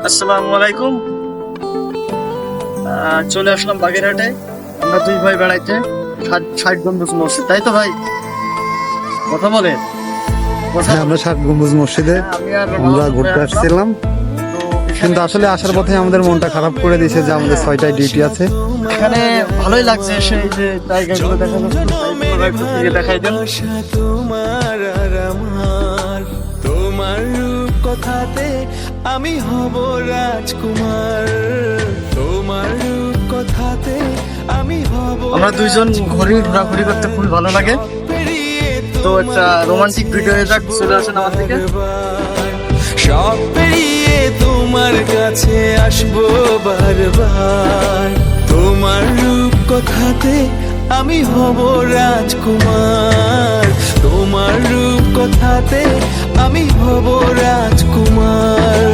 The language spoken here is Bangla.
আসসালামু আলাইকুম। চলে আসলাম বাগেরহাটে। আমরা দুই ভাই বেড়াইতে 60 গম্বুজ মসজিদ, তাই তো ভাই? কথা বলে হ্যাঁ, আমরা 60 গম্বুজ মসজিদে আমি আর আমরা ঘুরতে আসছিলাম, তো কিন্তু আসলে আসার পথে আমাদের মনটা খারাপ করে দিয়েছে যে আমাদের 6টায় ডিউটি আছে। এখানে ভালোই লাগছে সেই যে জায়গাগুলো দেখা যাচ্ছে, তাই একটু থেকে দেখাই দেন। তোমার আর আমার, তোমার রূপ কথাতে আমি হব রাজকুমার, তোমার রূপ কথাতে আমি হব। আমরা দুইজন ঘোরাঘুরি করতে খুবই ভালো লাগে, তো একটা রোমান্টিক ভিডিও হয়ে যাক, চলে আসেন আমার দিকে। সব পেরিয়ে তোমার কাছে আসবো বারবার, তোমার রূপ কথাতে আমি হব রাজকুমার, তোমার রূপ কথাতে আমি হব রাজকুমার।